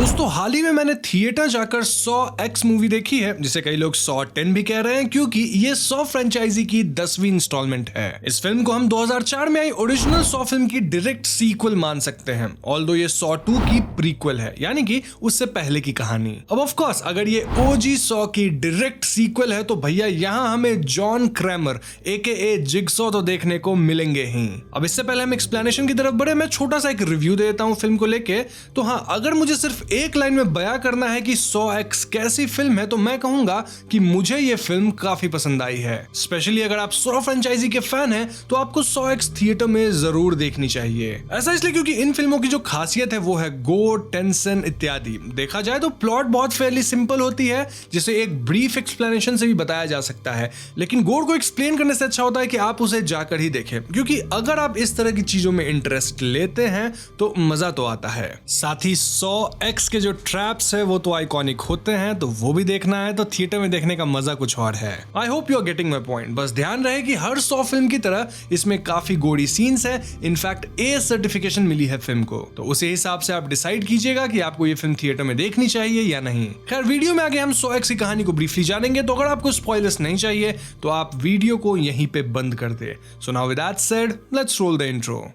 दोस्तों हाल ही में मैंने थिएटर जाकर 100X मूवी देखी है, जिसे कई लोग 110 भी कह रहे हैं क्योंकि ये 100 फ्रेंचाइजी की 10वीं इंस्टॉलमेंट है। इस फिल्म को हम 2004 में आई ओरिजिनल 100 फिल्म की डायरेक्ट सीक्वल मान सकते हैं, ऑल्दो ये 102 की प्रीक्वल है, यानी कि उससे पहले की कहानी। अब ऑफ कोर्स अगर ये OG 100 की डायरेक्ट सीक्वल है तो भैया यहाँ हमें जॉन क्रैमर AKA जिगसॉ तो देखने को मिलेंगे ही। अब इससे पहले हम एक्सप्लेनेशन की तरफ बढ़े, मैं छोटा सा एक रिव्यू दे देता हूँ फिल्म को लेके। तो हाँ, अगर मुझे सिर्फ एक लाइन में बयां करना है कि 100X कैसी फिल्म है तो मैं कहूंगा कि मुझे ये फिल्म काफी पसंद आई है। स्पेशली अगर आप 100 फ्रेंचाइजी के फैन हैं तो आपको 100X थिएटर में जरूर देखनी चाहिए। ऐसा इसलिए क्योंकि इन फिल्मों की जो खासियत है वो है गोर, टेंशन इत्यादि। देखा जाए तो प्लॉट बहुत फेयरली सिंपल होती है, जिसे एक ब्रीफ एक्सप्लेनेशन से भी बताया जा सकता है, लेकिन गोर को एक्सप्लेन करने से अच्छा होता है कि आप उसे जाकर ही देखें, क्योंकि अगर आप इस तरह की चीजों में इंटरेस्ट लेते हैं तो मजा तो आता है। साथ ही 100X के जो ट्रैप्स है वो तो आइकॉनिक होते हैं, तो वो भी देखना है तो थिएटर में देखने का मजा कुछ और है। I hope you are getting my point. बस ध्यान रहे कि हर 100 फिल्म की तरह इसमें काफी गोरी सीन्स है, इनफैक्ट A सर्टिफिकेशन मिली है फिल्म को, तो उसी हिसाब से आप डिसाइड कीजिएगा कि आपको ये फिल्म थिएटर में देखनी चाहिए या नहीं। खैर वीडियो में आगे हम 100X की कहानी को ब्रीफली जानेंगे, तो अगर आपको स्पॉयलर्स नहीं चाहिए तो आप वीडियो को यहीं पे बंद कर दे। So now with that said, let's roll the intro.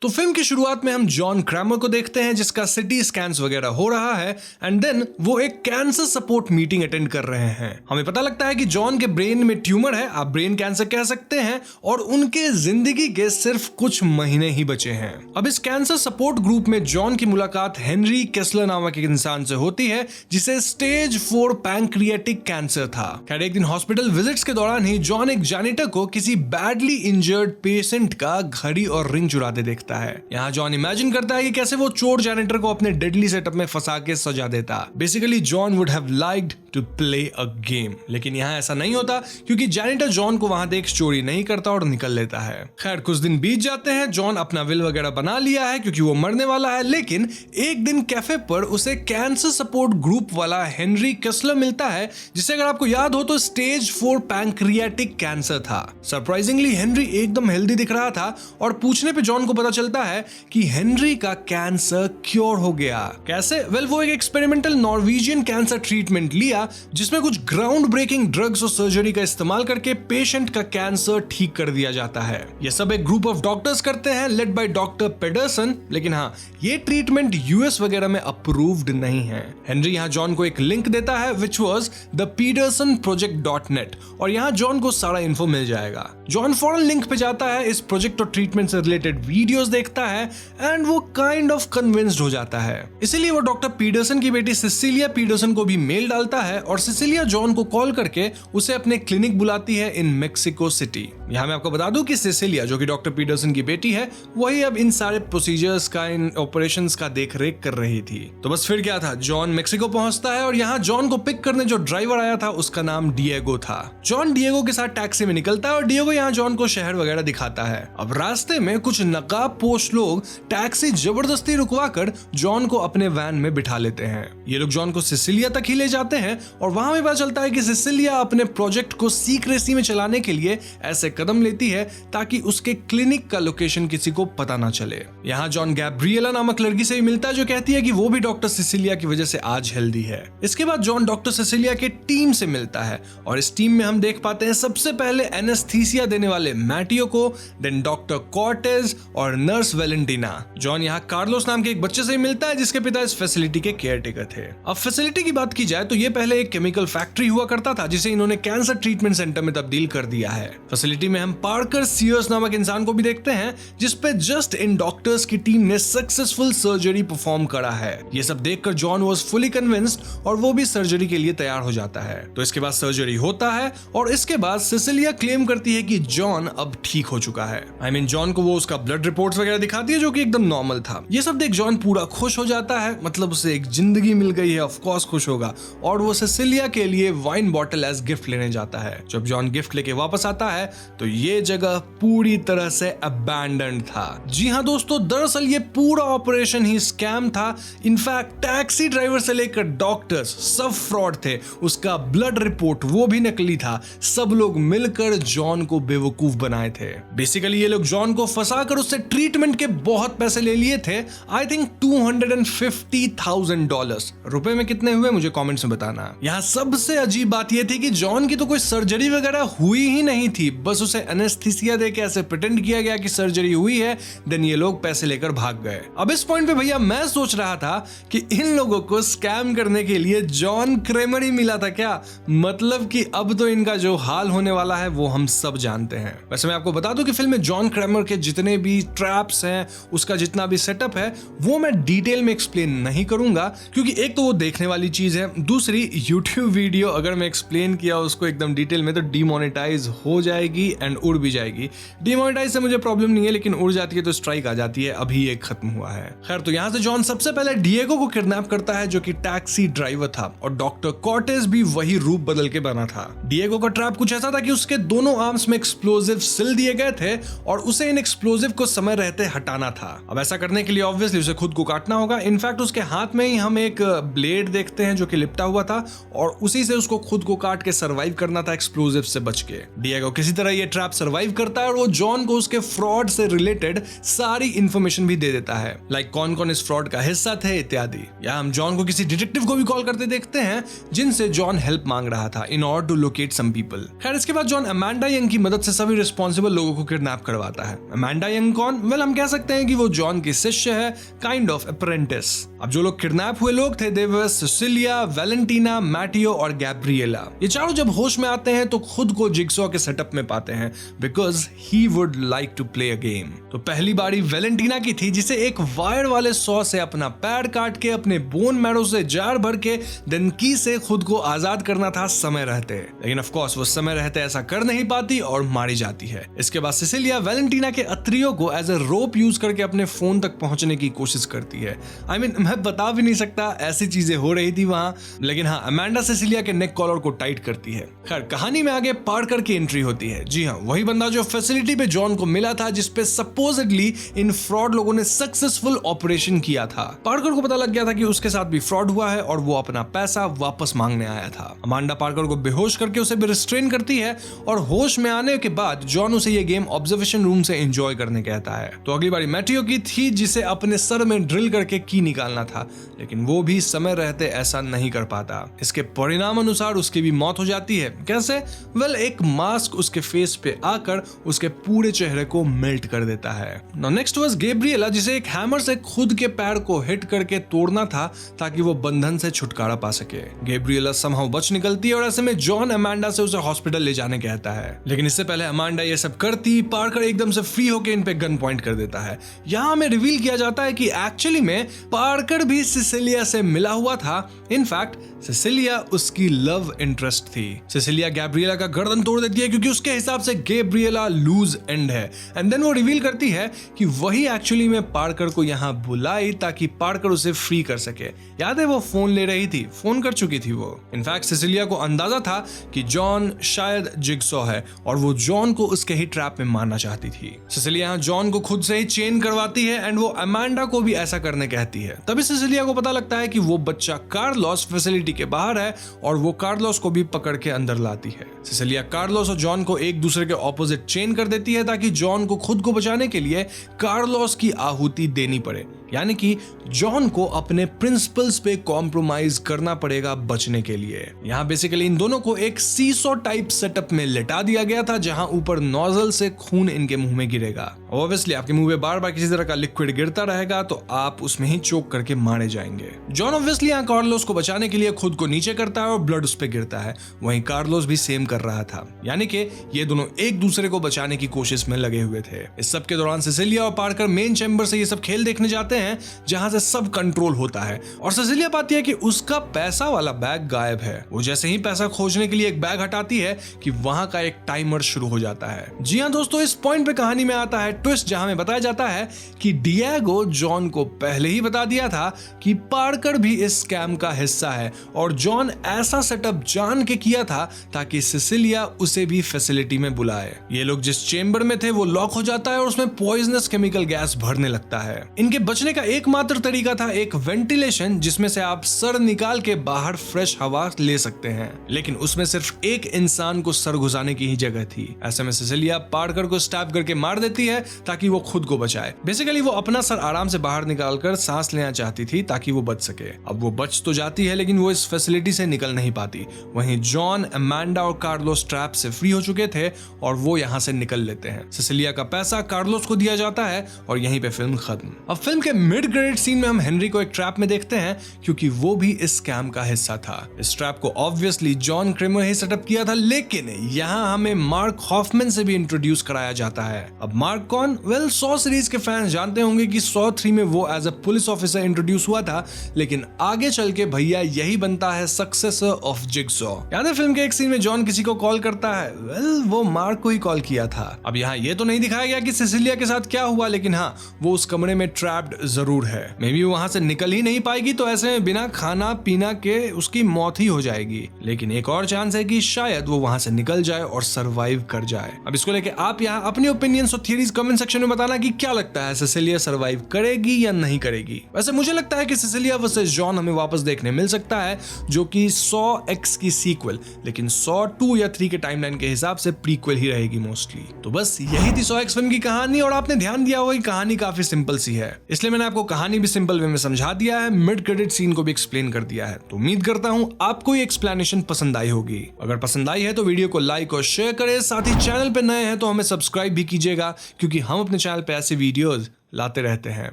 तो फिल्म की शुरुआत में हम जॉन क्रैमर को देखते हैं, जिसका सिटी स्कैन्स वगैरह हो रहा है एंड देन वो एक कैंसर सपोर्ट मीटिंग अटेंड कर रहे हैं। हमें पता लगता है कि जॉन के ब्रेन में ट्यूमर है, आप ब्रेन कैंसर कह सकते हैं, और उनके जिंदगी के सिर्फ कुछ महीने ही बचे हैं। अब इस कैंसर सपोर्ट ग्रुप में जॉन की मुलाकात हेनरी केस्लर नामक एक इंसान से होती है, जिसे स्टेज 4 पैंक्रियाटिक कैंसर था। खैर एक दिन हॉस्पिटल विजिट्स के दौरान ही जॉन एक जैनिटर को किसी बैडली इंजर्ड पेशेंट का घड़ी और रिंग चुराते देखता है। यहाँ जॉन इमेजिन करता है कि कैसे वो चोर जैनिटर को अपने डेडली सेटअप में फंसा के सजा देता। Basically John would have liked to play a game, लेकिन यहाँ ऐसा नहीं होता क्योंकि जैनिटर जॉन को वहां देख चोरी नहीं करता और निकल लेता है। खैर कुछ दिन बीत जाते हैं, जॉन अपना विल वगैरह बना लिया है क्योंकि वो मरने वाला है, लेकिन एक दिन कैफे पर उसे कैंसर सपोर्ट ग्रुप वाला हेनरी केस्लर मिलता है, जिसे अगर आपको याद हो तो स्टेज 4 पैंक्रियाटिक कैंसर था। सरप्राइजिंगली हेनरी एकदम हेल्दी दिख रहा था और पूछने पे जॉन को पता चलता है कि हेनरी का कैंसर क्योर हो गया। कैसे? वेल वो एक एक्सपेरिमेंटल नॉर्वेजियन कैंसर ट्रीटमेंट लिया जिसमें कुछ ग्राउंड ब्रेकिंग ड्रग्स और सर्जरी का इस्तेमाल करके पेशेंट का कैंसर ठीक कर दिया जाता है। ये सब एक ग्रुप ऑफ डॉक्टर्स करते हैं लेड बाय डॉक्टर पेडरसन, लेकिन हाँ ये ट्रीटमेंट US वगैरह में अप्रूव्ड नहीं है। हेनरी यहाँ जॉन को एक लिंक देता है विच वाज द petersonproject.net, और यहाँ जॉन को सारा इन्फो मिल जाएगा। जॉन फौरन लिंक पे जाता है, इस प्रोजेक्ट और ट्रीटमेंट से रिलेटेड वीडियोस देखता है एंड वो काइंड ऑफ कन्विंस्ड हो जाता है। इसीलिए वो डॉक्टर पीटरसन की बेटी सिसिलिया पीटरसन को भी मेल डालता है और सिसिलिया जॉन को कॉल करके उसे अपने क्लिनिक बुलाती है इन मेक्सिको सिटी। यहाँ मैं आपको बता दूं कि सिसिलिया जो कि डॉक्टर पीटरसन की बेटी है, वही अब इन सारे प्रोसीजर्स का, इन ऑपरेशंस का देख रेख कर रही थी। तो बस फिर क्या था, जॉन मेक्सिको पहुंचता है और यहाँ जॉन को पिक करने जो ड्राइवर आया था उसका नाम डिएगो था। जॉन डिएगो के साथ टैक्सी में निकलता है और डिएगो यहाँ जॉन को शहर वगैरह दिखाता है। अब रास्ते में कुछ नकाब पोस्ट लोग टैक्सी जबरदस्ती रुकवाकर जॉन को अपने वैन में बिठा लेते हैं। ये लोग जॉन को सिसिलिया तक ही ले जाते हैं और वहां भी पता चलता है कि सिसिलिया अपने प्रोजेक्ट को सीक्रेसी में चलाने के लिए ऐसे कदम लेती है ताकि उसके क्लिनिक का लोकेशन किसी को पता ना चले। यहाँ जॉन गैब्रिएला नामक लड़की से भी मिलता है जो कहती है कि वो भी डॉक्टर सिसिलिया की वजह से आज हेल्दी है। इसके बाद जॉन डॉक्टर सिसिलिया के टीम से मिलता है और इस टीम में हम देख पाते हैं सबसे पहले एनेस्थीसिया देने वाले मैटियो को, देन डॉक्टर कॉर्टेज और नर्स वेलेंटिना। जॉन यहाँ कार्लोस नाम के एक बच्चे से मिलता है जिसके पिता इस फैसिलिटी के केयरटेकर थे। अब फैसिलिटी की बात की जाए तो ये पहले एक केमिकल फैक्ट्री हुआ करता था जिसे इन्होंने कैंसर ट्रीटमेंट सेंटर में तब्दील कर दिया है। फैसिलिटी में हम पार्कर सीयर्स नामक इंसान को भी देखते हैं जिसपे जस्ट इन डॉक्टर्स की टीम ने सक्सेसफुल सर्जरी परफॉर्म करा है। ये सब देखकर जॉन वाज फुली कन्विंस्ड और वो भी सर्जरी के लिए तैयार हो जाता है। तो इसके बाद सर्जरी होता है और इसके बाद सिसिलिया क्लेम करती है कि जॉन अब ठीक हो चुका है। आई मीन जॉन को वो उसका ब्लड रिपोर्ट्स वगैरह दिखाती है जो कि एकदम नॉर्मल था। ये सब देख जॉन पूरा खुश हो जाता है, मतलब उसे एक जिंदगी मिल गई है, ऑफ कोर्स खुश होगा, और वो सिसिलिया के लिए वाइन बॉटल एज गिफ्ट लेने जाता है। जब जॉन गिफ्ट लेके वापस आता है तो ये जगह पूरी तरह से अबैंडन्ड था। जी हाँ दोस्तों, दरअसल ये पूरा ऑपरेशन ही स्कैम था। इनफैक्ट टैक्सी ड्राइवर से लेकर डॉक्टर्स सब फ्रॉड थे। उसका ब्लड रिपोर्ट वो भी नकली था। सब लोग मिलकर जॉन को बेवकूफ बनाए थे। बेसिकली ये लोग जॉन को फंसाकर उससे ट्रीटमेंट के बहुत पैसे ले लिए थे। I think $250,000। रुपए में कितने हुए मुझे कमेंट्स में बताना। यहाँ सबसे अजीब बात यह थी कि जॉन की तो कोई सर्जरी वगैरह हुई ही नहीं थी, बस उसे एनेस्थीसिया देके ऐसे प्रिटेंड किया गया कि सर्जरी हुई है। देन ये लोग पैसे लेकर भाग गए। अब इस पॉइंट पे भैया मैं सोच रहा था कि इन लोगों को स्कैम करने के लिए जॉन क्रेमर ही मिला था क्या? मतलब कि अब तो इनका जो हाल होने वाला है वो हम सब जानते हैं। वैसे मैं आपको बता दूं कि फिल्म में जॉन क्रेमर के जितने भी ट्रैप्स हैं, उसका जितना भी सेटअप है, वो मैं डिटेल में एक्सप्लेन नहीं करूंगा, क्योंकि एक तो वो देखने वाली चीज है, दूसरी यूट्यूब वीडियो अगर मैं एक्सप्लेन किया उसको एकदम डिटेल में तो डिमोनेटाइज हो जाएगी एंड उड़ भी जाएगी। डिमोनेटाइज से मुझे प्रॉब्लम नहीं है, लेकिन उड़ जाती है तो स्ट्राइक आ जाती है। अभी ये खत्म हुआ है। खैर, तो यहां से जॉन सबसे पहले डिएगो को किडनैप करता है, जो कि टैक्सी ड्राइवर था, और डॉक्टर कॉर्टेज भी वही रूप बदल के बना था। डिएगो का ट्रैप कुछ ऐसा था कि उसके दोनों आर्म्स में एक्सप्लोजिव सिल दिए गए थे और उसे इन एक्सप्लोजिव को समय रहते हटाना था। अब ऐसा करने के लिए ऑब्वियसली उसे खुद को काटना होगा। इनफैक्ट उसके हाथ में ही हम एक ब्लेड देखते हैं जो कि लिपटा हुआ था, और उसी से उसको खुद को काट के सर्वाइव करना था एक्सप्लोजिव से बच के। डिएगो किसी तरह ये ट्रैप सर्वाइव करता है और वो जॉन को उसके फ्रॉड से रिलेटेड सारी इंफॉर्मेशन भी दे देता है, लाइक कौन कौन इस फ्रॉड का हिस्सा थे इत्यादि। या हम जॉन को किसी डिटेक्टिव को भी कॉल करते देखते हैं जिनसे जॉन हेल्प मांग रहा था in order to locate some people. खैर, इसके बाद जॉन अमांडा यंग की मदद से सभी रिस्पॉन्सिबल लोगों को किडनैप करवाता है। अमांडा यंग कौन? वेल, हम कह सकते हैं कि वो जॉन की शिष्य है, काइंड ऑफ अप्रेंटिस। अब जो लोग किडनैप हुए लोग थे, दे वर सिसिलिया, वैलेंटीना, मैटियो और गैब्रिएला। ये चारों जब होश में आते हैं तो खुद को जिगसॉ के सेटअप में पाते हैं, because he would like to play a game. तो पहली बारी वैलेंटीना की थी, जिसे एक वायर वाले सॉ से अपना पैर काट के अपने बोन मैरो से जार भर के देन की से खुद को आजाद करना था समय रहते। लेकिन ऑफ कोर्स वो समय रहते ऐसा कर नहीं पाती और मारी जाती है। इसके बाद सिसिलिया वैलेंटीना के अत्रियो को एज अ रोप यूज करके अपने फोन तक पहुंचने की कोशिश करती है। आई मीन, मैं बता भी नहीं सकता, ऐसी चीजें हो रही थी वहां। लेकिन हाँ, अमांडा सिसिलिया के नेक कॉलर को टाइट करती है। खैर, कहानी में आगे पार्कर की एंट्री होती है। जी हाँ, वही बंदा जो फैसिलिटी पे जॉन को मिला था, जिसपे सपोजिडली इन फ्रॉड लोगों ने सक्सेसफुल ऑपरेशन किया था। पार्कर को पता लग गया था कि उसके साथ भी फ्रॉड हुआ है और वो अपना पैसा वापस मांगने आया था। अमांडा पार्कर को बेहोश करके उसे भी रिस्ट्रेन करती है और होश में आने के बाद जॉन उसे ये गेम ऑब्जर्वेशन रूम से एंजॉय करने कहता है। तो अगली बारी मैटियो की थी, जिसे अपने सर में ड्रिल करके की निकालना था, लेकिन वो भी समय रहते ऐसा नहीं कर पाता। इसके परिणाम अनुसार उसकी भी मौत हो जाती है। कैसे? वेल, एक मास्क उसके फेस पे आकर उसके पूरे चेहरे को मेल्ट कर देता है। नाउ नेक्स्ट वाज गैब्रिएला, जिसे एक हैमर से खुद के पैर को हिट करके तोड़ना था ताकि वो बंधन से छुटकारा पा सके। गैब्रिएला समहाउ बच निकलती है और ऐसे में जॉन अमांडा से उसे हॉस्पिटल ले जाने कहता है। लेकिन इससे पहले अमांडा ये सब करती, पार्कर एकदम से फ्री होकर इन पे गन पॉइंट कर देता है। यहाँ हमें रिवील किया जाता है कि एक्चुअली में पार्कर भी सिसिलिया से मिला हुआ था। इनफैक्ट सिसिलिया उसकी लव इंटरेस्ट थी। सिसिलिया गैब्रिएला का गर्दन तोड़ देती है क्योंकि उसके हिसाब से गैब्रिएला लूज एंड है। एंड देन वो रिवील करती है कि वही एक्चुअली में पार्कर को यहाँ बुलाई ताकि पार्कर उसे फ्री कर सके। याद है, वो फोन ले रही थी, फोन कर चुकी थी वो। इनफैक्ट सिसिलिया को अंदाजा था कि जॉन शायद जिगसॉ है और वो जॉन को उसके ही ट्रैप में मारना चाहती थी। सिसिलिया यहाँ जॉन को खुद से ही चेन करवाती है एंड वो अमांडा को भी ऐसा करने कहती है। तभी सिसिलिया को पता लगता है कि वो बच्चा कार्लोस फैसिलिटी के बाहर है और वो कार्लोस को भी पकड़ के अंदर लाती है। सिसिलिया कार्लोस और जॉन को एक दूसरे के ऑपोजिट चेन कर देती है ताकि जॉन को खुद को बचाने के लिए कार्लोस की आहुति देनी पड़े, यानी कि जॉन को अपने प्रिंसिपल्स पे कॉम्प्रोमाइज करना पड़ेगा बचने के लिए। यहाँ बेसिकली इन दोनों को एक सीसो टाइप सेटअप में लेटा दिया गया था, जहां ऊपर नोजल से खून इनके मुंह में गिरेगा। ऑब्वियसली आपके मुंह में बार बार किसी तरह का लिक्विड गिरता रहेगा तो आप उसमें ही चोक करके मारे जाएंगे। जॉन ऑब्वियसली यहाँ कार्लोस को बचाने के लिए खुद को नीचे करता है और ब्लड उस पे गिरता है। वहीं कार्लोस भी सेम कर रहा था, यानी कि ये दोनों एक दूसरे को बचाने की कोशिश में लगे हुए थे। इस सब के दौरान सिसिलिया और पार्कर मेन चैम्बर से ये सब खेल देखने जाते हैं हैं जहां से सब कंट्रोल होता है और सिसिलिया पाती है कि उसका पैसा वाला बैग गायब है। वो जैसे ही पैसा खोजने के लिए एक बैग हटाती है कि वहां का एक टाइमर शुरू हो जाता है। जी हां दोस्तों, इस पॉइंट पे कहानी में आता है ट्विस्ट, जहां हमें बताया जाता है कि डिएगो जॉन को पहले ही बता दिया था कि पार्कर भी इस स्कैम का हिस्सा है और जॉन ऐसा सेटअप जान के किया था ताकि सिसिलिया उसे भी फैसिलिटी में बुलाए। ये लोग जिस चेंबर में थे वो लॉक हो जाता है और उसमें पॉइजनस केमिकल गैस भरने लगता है। इनके बचने का एकमात्र तरीका था एक वेंटिलेशन, जिसमें से आप सर निकाल के बाहर फ्रेश हवा ले सकते हैं, लेकिन उसमें सिर्फ एक इंसान को सर घुसाने की ही जगह थी। ऐसे में सिसिलिया पार्कर को स्टैब करके मार देती है ताकि वो खुद को बचाए। बेसिकली वो अपना सर आराम से बाहर निकालकर सांस लेना चाहती थी ताकि वो बच सके। अब वो बच तो जाती है लेकिन वो इस फैसिलिटी से निकल नहीं पाती। वहीं जॉन, अमांडा और कार्लोस ट्रैप से फ्री हो चुके थे और वो यहाँ से निकल लेते हैं। सिसिलिया का पैसा कार्लोस को दिया जाता है और यहीं पे फिल्म खत्म। अब फिल्म के मिड क्रेडिट सीन में हम हेनरी को एक ट्रैप में देखते हैं क्योंकि वो भी इस स्कैम का हिस्सा था। इस ट्रैप को ऑब्वियसली जॉन क्रेमर ही सेटअप किया था, लेकिन यहाँ हमें मार्क हॉफमैन से भी इंट्रोड्यूस कराया जाता है। अब मार्क कौन? वेल, सॉ सीरीज के फैंस जानते होंगे कि सॉ 3 में वो as a police officer introduce हुआ था, लेकिन आगे चल के भैया यही बनता है सक्सेसर ऑफ जिगसॉ। याद है फिल्म के एक सीन में जॉन किसी को कॉल करता है? वेल, वो मार्क को ही कॉल किया था। अब यहाँ ये तो नहीं दिखाया गया कि सिसिलिया के साथ क्या हुआ, लेकिन हाँ, वो उस कमरे में ट्रैप्ड जरूर है। मे बी वहां से निकल ही नहीं पाएगी, तो ऐसे में बिना खाना पीना के उसकी मौत ही हो जाएगी। लेकिन एक और चांस है कि शायद वो वहां से निकल जाए और सरवाइव कर जाए। अब इसको लेके आप यहाँ अपनी ओपिनियंस और थियरीज कमेंट सेक्शन में बताना कि क्या लगता है, सिसिलिया सरवाइव करेगी या नहीं करेगी। वैसे मुझे लगता है कि सिसिलिया वर्सेस जॉन हमें वापस देखने मिल सकता है, जो कि सॉ X की सीक्वल, लेकिन सॉ 2 या 3 के टाइमलाइन के हिसाब से प्रीक्वल ही रहेगी मोस्टली। तो बस यही थी सॉ X फिल्म की कहानी और आपने ध्यान दिया होगा कि कहानी काफी सिंपल सी है, इसलिए मैंने आपको कहानी भी सिंपल वे में समझा दिया है, मिड क्रेडिट सीन को भी एक्सप्लेन कर दिया है। तो उम्मीद करता हूं आपको ये एक्सप्लेनेशन पसंद आई होगी। अगर पसंद आई है तो वीडियो को लाइक और शेयर करें, साथ ही चैनल पे नए हैं तो हमें सब्सक्राइब भी कीजिएगा, क्योंकि हम अपने चैनल पे ऐसे वीडियोस लाते रहते हैं।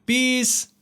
पीस।